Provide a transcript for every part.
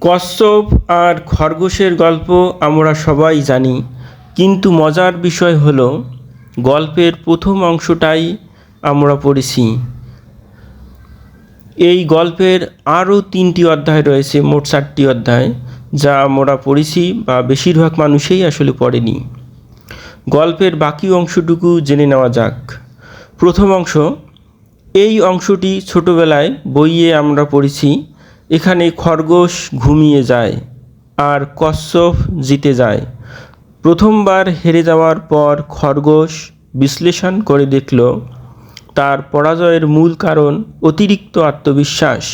কচ্ছপ আর খরগোশের গল্প আমরা সবাই জানি, কিন্তু মজার বিষয় হলো গল্পের প্রথম অংশটাই আমরা পড়েছি। এই গল্পের আরও 3টি অধ্যায় রয়েছে, মোট 4টি অধ্যায়, যা আমরা পড়েছি বা বেশিরভাগ মানুষই আসলে পড়েনি। গল্পের বাকি অংশটুকু জেনে নেওয়া যাক। প্রথম অংশ, এই অংশটি ছোটোবেলায় বইয়ে আমরা পড়েছি। এখানে খরগোশ ঘুমিয়ে যায় আর কচ্ছপ জিতে যায়। প্রথমবার হেরে যাওয়ার পর খরগোশ বিশ্লেষণ করে দেখল তার পরাজয়ের মূল কারণ অতিরিক্ত আত্মবিশ্বাস।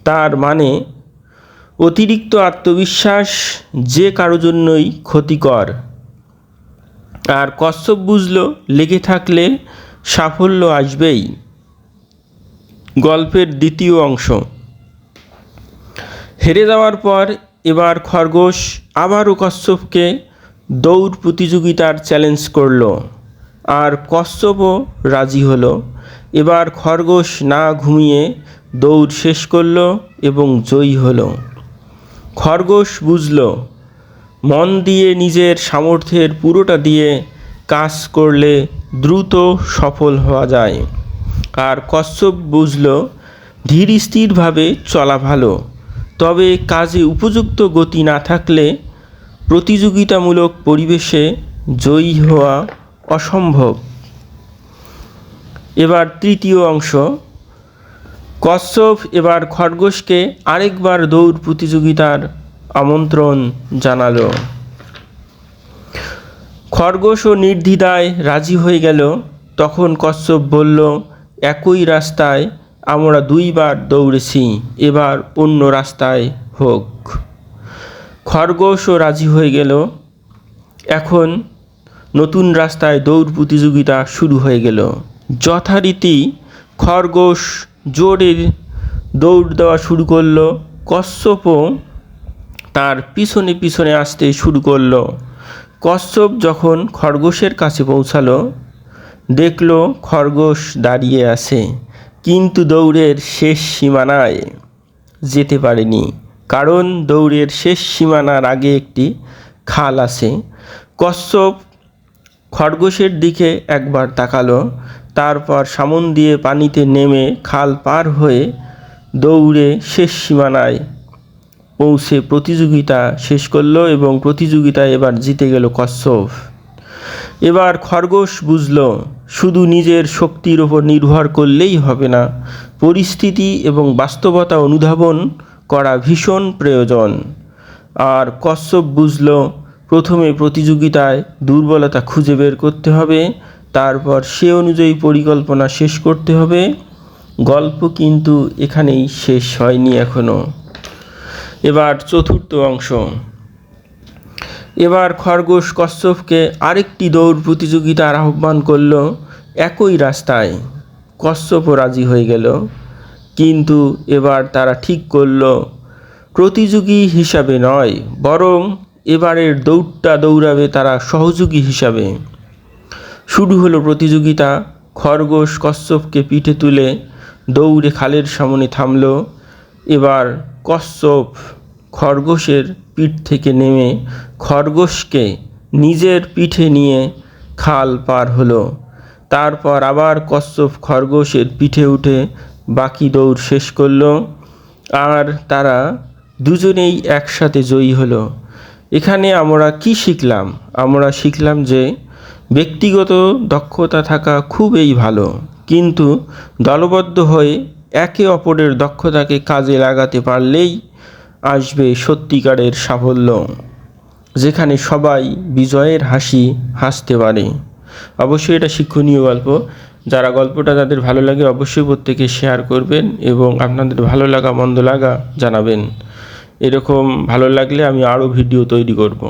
তার মানে অতিরিক্ত আত্মবিশ্বাস যে কারো জন্যই ক্ষতিকর। আর কচ্ছপ বুঝল লেগে থাকলে সাফল্য আসবেই। গল্পের দ্বিতীয় অংশ, হেরে যাওয়ার পর এবার খরগোশ আবারও কচ্ছপকে দৌড় প্রতিযোগিতার চ্যালেঞ্জ করল, আর কচ্ছপও রাজি হলো। এবার খরগোশ না ঘুমিয়ে দৌড় শেষ করল এবং জয়ী হলো। খরগোশ বুঝল মন দিয়ে নিজের সামর্থ্যের পুরোটা দিয়ে কাজ করলে দ্রুত সফল হওয়া যায়। আর কচ্ছপ বুঝল ধীর স্থিরভাবে চলা ভালো, তবে কাজে উপযুক্ত গতি না থাকলে প্রতিযোগিতামূলক পরিবেশে জয়ী হওয়া অসম্ভব। এবার তৃতীয় অংশ, কচ্ছপ এবার খরগোশকে আরেকবার দৌড় প্রতিযোগিতার আমন্ত্রণ জানালো। খরগোশও নির্দ্বিধায় রাজি হয়ে গেল। তখন কচ্ছপ বলল, একই রাস্তায় আমরা 2বার দৌড়েছি, এবার অন্য রাস্তায় হোক। খরগোশও রাজি হয়ে গেল। এখন নতুন রাস্তায় দৌড় প্রতিযোগিতা শুরু হয়ে গেল। যথারীতি খরগোশ জোরে দৌড় দেওয়া শুরু করলো। কচ্ছপও তার পিছনে পিছনে আসতে শুরু করলো। কচ্ছপ যখন খরগোশের কাছে পৌঁছালো, দেখলো খরগোশ দাঁড়িয়ে আছে, কিন্তু দৌড়ের শেষ সীমানায় যেতে পারেনি, কারণ দৌড়ের শেষ সীমানার আগে একটি খাল আছে। কচ্ছপ খরগোশের দিকে একবার তাকালো, তারপর সামন দিয়ে পানিতে নেমে খাল পার হয়ে দৌড়ে শেষ সীমানায় পৌঁছে প্রতিযোগিতা শেষ করলো এবং প্রতিযোগিতায় এবার জিতে গেল কচ্ছপ। এবার খরগোশ বুঝল শুধু নিজের শক্তির ওপর নির্ভর করলেই হবে না, পরিস্থিতি এবং বাস্তবতা অনুধাবন করা ভীষণ প্রয়োজন। আর কচ্ছপ বুঝল প্রথমে প্রতিযোগিতায় দুর্বলতা খুঁজে বের করতে হবে, তারপর সে অনুযায়ী পরিকল্পনা শেষ করতে হবে। গল্প কিন্তু এখানেই শেষ হয়নি এখনও। এবার চতুর্থ অংশ, এবার খরগোশ কচ্ছপকে আরেকটি দৌড় প্রতিযোগিতার আহ্বান করল একই রাস্তায়। কচ্ছপও রাজি হয়ে গেল, কিন্তু এবার তারা ঠিক করল প্রতিযোগী হিসাবে নয়, বরং এবারের দৌড়টা দৌড়াবে তারা সহযোগী হিসাবে। শুরু হলো প্রতিযোগিতা। খরগোশ কচ্ছপকে পিঠে তুলে দৌড়ে খালের সামনে থামল। এবার কচ্ছপ খরগোশের পিঠ থেকে নেমে খরগোশকে নিজের পিঠে নিয়ে খাল পার হলো। তারপর আবার কচ্ছপ খরগোশের পিঠে উঠে বাকি দৌড় শেষ করলো, আর তারা দুজনেই একসাথে জয়ী হলো। এখানে আমরা কি শিখলাম? আমরা শিখলাম যে ব্যক্তিগত দক্ষতা থাকা খুবই ভালো, কিন্তু দলবদ্ধ হয়ে একে অপরের দক্ষতাকে কাজে লাগাতে পারলেই আসবে সত্যিকারের সাফল্য, যেখানে সবাই বিজয়ের হাসি হাসতে পারে। অবশ্যই এটা শিক্ষণীয় গল্প। যারা গল্পটা তাদের ভালো লাগে অবশ্যই প্রত্যেকে শেয়ার করবেন এবং আপনাদের ভালো লাগা মন্দ লাগা জানাবেন। এরকম ভালো লাগলে আমি আরও ভিডিও তৈরি করব।